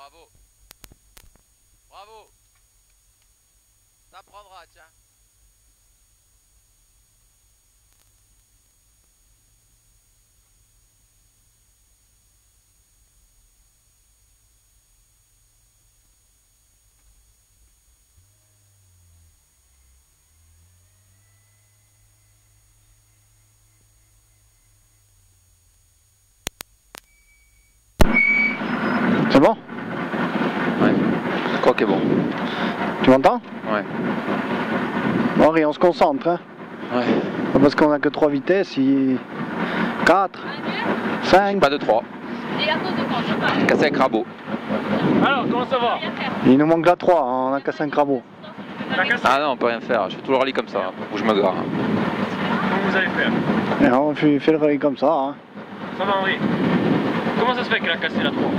Bravo. Bravo. Ça prendra, tiens. C'est bon? Ouais, je crois qu'il est bon. Tu m'entends? Ouais. Bon, Henri, on se concentre, hein? Ouais. Parce qu'on a que 3 vitesses, 4, 5. Pas de 3. J'ai cassé un crabeau. Alors, comment ça va? Il nous manque la 3, hein, on a cassé un crabeau. Ah non, on peut rien faire. Je fais tout le rallye comme ça, où je me gare. Comment vous allez faire? Et on fait le rallye comme ça, hein. Ça va, Henri? Comment ça se fait qu'elle a cassé la 3?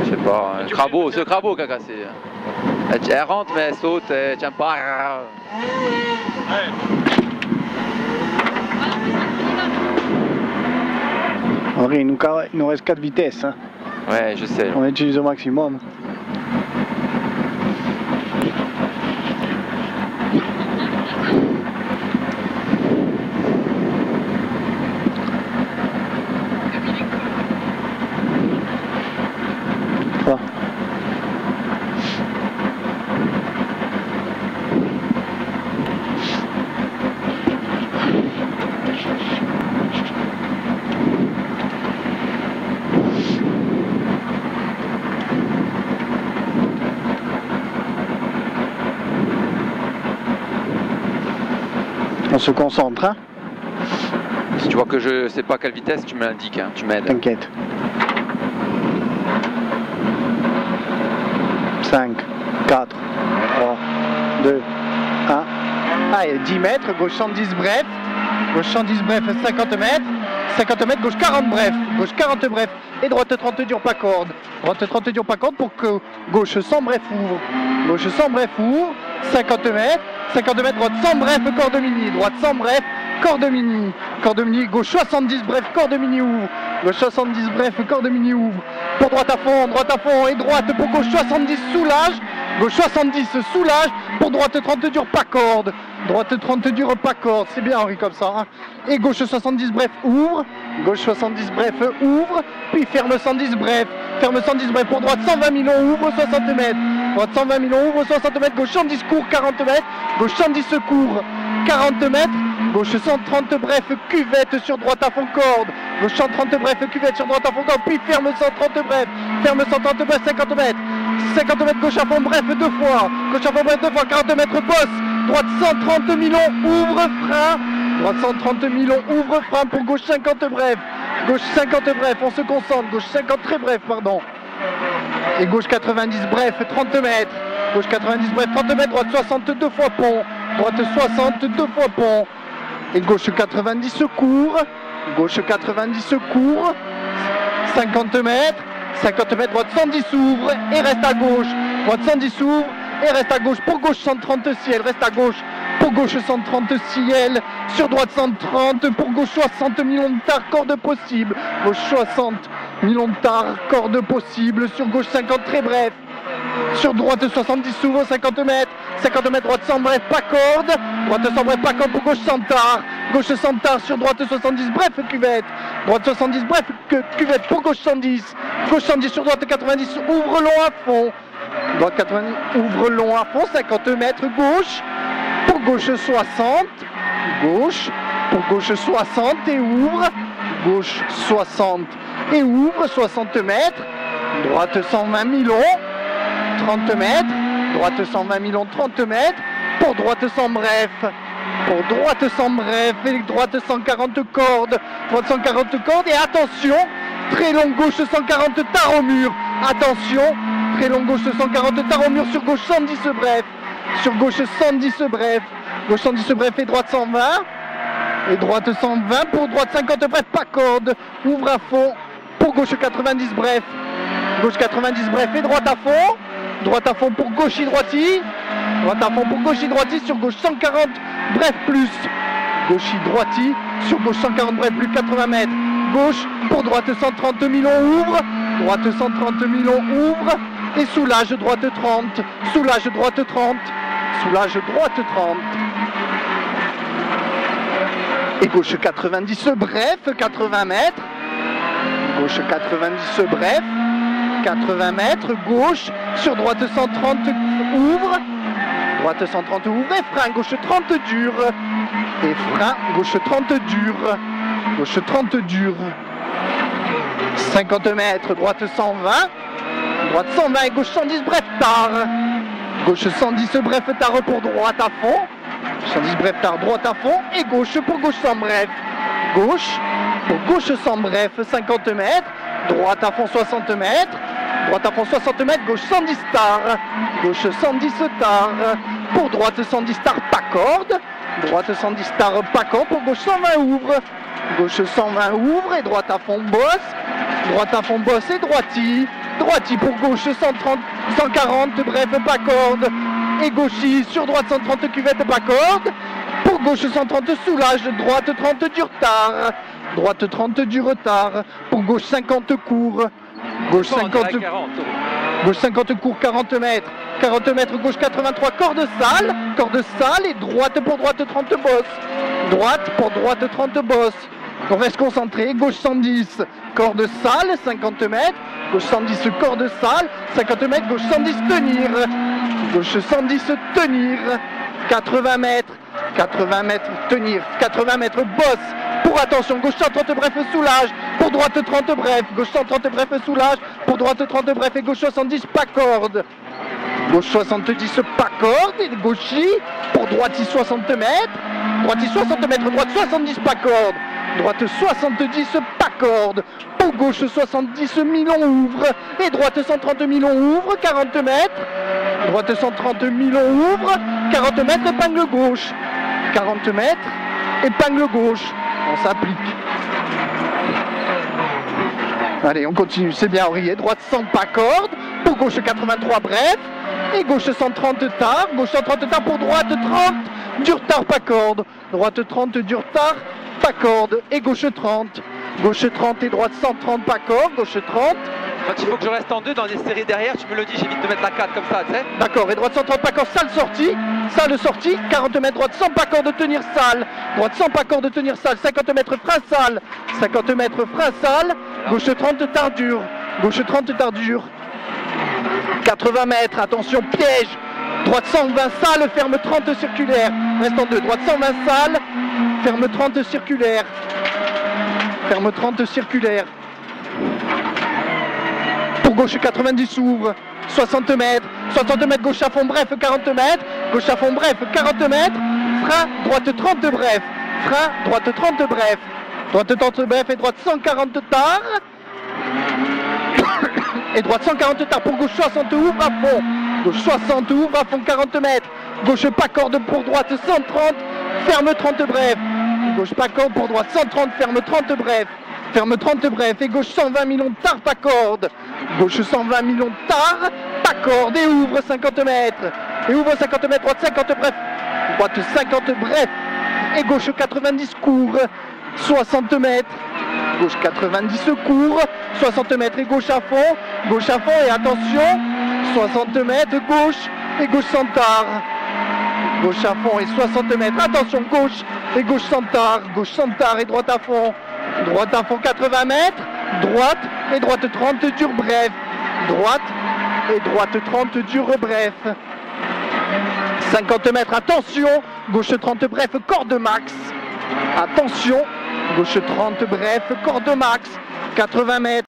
Je sais pas. Un crabeau, c'est le crabeau qui a cassé. Elle rentre, mais elle saute, elle tient pas. Ouais. Henri, il nous reste 4 vitesses, hein. Ouais, je sais. On utilise au maximum. Voilà. On se concentre, hein? Si tu vois que je sais pas quelle vitesse, tu me l'indiques, hein, tu m'aides. T'inquiète. 5, 4, 3, 2, 1. Allez, 10 mètres, gauche 110 bref. Gauche 110 bref, 50 mètres. 50 mètres, gauche 40 bref. Gauche 40 bref. Et droite 30 dur pas corde. Droite 30 dur pas corde pour que gauche 100 bref ouvre. Gauche 100 bref ouvre. 50 mètres. 50 mètres, droite 100 bref, corde mini. Droite 100 bref, corde mini. Corde mini, gauche 70 bref, corde mini ouvre. Gauche 70 bref, corde mini ouvre. Pour droite à fond et droite pour gauche 70 soulage. Gauche 70 soulage. Pour droite 30 dur pas corde. Droite 30 dur pas corde. C'est bien Henri comme ça, hein. Et gauche 70 bref ouvre. Gauche 70 bref ouvre. Puis ferme 110 bref. Ferme 110 bref pour droite 120 millions ouvre 60 mètres. Droite 120 millions ouvre 60 mètres. Gauche 110 court 40 mètres. Gauche 110 court 40 mètres. Gauche 130 bref cuvette sur droite à fond corde. Gauche 130 bref cuvette sur droite à fond corde. Puis ferme 130 bref. Ferme 130 bref 50 mètres. 50 mètres gauche à fond bref 2 fois. Gauche à fond bref 2 fois 40 mètres bosse. Droite 130 millions ouvre frein. Droite 130 millions ouvre frein pour gauche 50 bref. Gauche 50 bref, on se concentre. Gauche 50 très bref, pardon. Et gauche 90 bref 30 mètres. Gauche 90 bref 30 mètres. Droite 62 fois pont. Droite 62 fois pont. Et gauche 90 court. Gauche 90 court. 50 mètres. 50 mètres, droite 110 s'ouvre et reste à gauche. Droite 110 s'ouvre et reste à gauche. Pour gauche 130 ciel, reste à gauche. Pour gauche 130 ciel. Sur droite 130. Pour gauche 60 millions de tard, corde possible. Gauche 60 millions de tard, corde possible. Sur gauche 50 très bref. Sur droite 70 s'ouvre 50 mètres. 50 mètres, droite 100 bref, pas corde. Droite 100 bref, pas corde pour gauche 100 tard. Gauche 100 tard sur droite 70 bref, cuvette. Droite 70 bref, cuvette pour gauche 110. Gauche 110 sur droite 90, ouvre long à fond. Droite 90, ouvre long à fond, 50 mètres, gauche. Pour gauche 60. Gauche. Pour gauche 60 et ouvre. Gauche 60 et ouvre 60 mètres. Droite 120 millions. 30 mètres, droite 120 millions, 30 mètres, pour droite 100 bref, pour droite 100 bref, et droite 140 cordes, droite 140 cordes, et attention, très longue gauche 140 tard au mur, attention, très longue gauche 140 tard au mur, sur gauche 110 bref, sur gauche 110 bref, gauche 110 bref et droite 120, et droite 120, pour droite 50 bref, pas corde, ouvre à fond, pour gauche 90 bref, gauche 90 bref et droite à fond. Droite à fond pour gauche droiti. Droite à fond pour gauche droiti sur gauche 140 bref plus. Gauche droiti sur gauche 140 bref plus 80 mètres. Gauche pour droite 130 millions ouvre. droite 130, Milon ouvre et soulage, droite 30, soulage, droite 30, soulage, droite 30. Et gauche 90, bref, 80 mètres. Gauche 90, bref, 80 mètres. Gauche sur droite 130, ouvre. Droite 130, ouvre et frein. Gauche 30, dur. Et frein, gauche 30, dur. Gauche 30, dur. 50 mètres, droite 120. Droite 120 et gauche 110, bref, tard. Gauche 110, bref, tard pour droite à fond. 110 bref, tard, droite à fond. Et gauche pour gauche sans bref. Gauche pour gauche sans bref, 50 mètres. Droite à fond 60 mètres. Droite à fond 60 mètres, gauche 110 tard. Gauche 110 tard. Pour droite 110 tard, pas corde. Droite 110 tard, pas corde. Pour gauche 120 ouvre. Gauche 120 ouvre et droite à fond bosse. Droite à fond bosse et droiti. Droiti pour gauche 130, 140, bref, pas corde. Et gauchi sur droite 130 cuvette, pas corde. Pour gauche 130 soulage, droite 30 du retard. Droite 30 du retard. Pour gauche 50 court. Gauche 50 gauche 50 court, 40 mètres. 40 mètres, gauche 83, corde sale et droite pour droite 30 bosse. Droite pour droite 30 bosse. On reste concentré, gauche 110, corde sale, 50 mètres. Gauche 110, corde sale, 50 mètres, gauche 110, tenir. Gauche 110, tenir. 80 mètres, tenir. 80 mètres, bosse. Pour attention, gauche 130, bref, soulage. Pour droite 30, bref. Gauche 130, bref, soulage. Pour droite 30, bref. Et gauche 70, pas corde. Gauche 70, pas corde. Et gauchi. Pour droite 60 mètres. Droite 60 mètres, droite 70, pas corde. Droite 70, pas corde. Pour gauche 70, Milon ouvre. Et droite 130, Milon ouvre. 40 mètres. Droite 130, Milon ouvre. 40 mètres, épingle gauche. 40 mètres, épingle gauche. On s'applique. Allez, on continue. C'est bien Henriet. Droite 100, pas corde. Pour gauche 83, bref. Et gauche 130 tard. Gauche 130 tard pour droite 30. Du retard, pas corde. Droite 30, du retard, pas corde. Et gauche 30. Gauche 30 et droite 130, pas corde. Gauche 30. Quand il faut que je reste en deux dans les séries derrière, tu me le dis, j'évite de mettre la 4 comme ça, tu sais. D'accord, et droite 130, pas corde, sale sortie. Sale sortie, 40 mètres, droite 100, pas corde, tenir sale. Droite 100, pas corde, tenir sale. 50 mètres, frein sale. 50 mètres, frein sale. Gauche 30, tardure. Gauche 30, tardure. 80 mètres, attention, piège. Droite 120, sale, ferme 30 circulaire. Reste en deux, droite 120, sale. Ferme 30 circulaire. Ferme 30 circulaire. Pour gauche 90 ouvre, 60 mètres, gauche à fond bref, 40 mètres, gauche à fond bref, 40 mètres, frein, droite 30 bref, frein, droite 30 bref, droite 30 bref et droite 140 tard, et droite 140 tard pour gauche 60 ouvre à fond, gauche 60 ouvre à fond 40 mètres, gauche pas corde pour droite 130, ferme 30 bref, gauche pas corde pour droite 130, ferme 30 bref. Ferme 30 bref et gauche 120 Milon tard, pas corde. Gauche 120 Milon tard, pas corde et ouvre 50 mètres. Et ouvre 50 mètres, droite 50 bref. Droite 50 bref. Et gauche 90 court, 60 mètres. Gauche 90 court, 60 mètres et gauche à fond. Gauche à fond et attention, 60 mètres, gauche et gauche sans tard. Gauche à fond et 60 mètres, attention, gauche et gauche sans tard. Gauche sans tard et droite à fond. Droite à fond 80 mètres, droite et droite 30 dure bref. Droite et droite 30 dure bref. 50 mètres, attention, gauche 30 bref, corde max. Attention, gauche 30 bref, corde max. 80 mètres.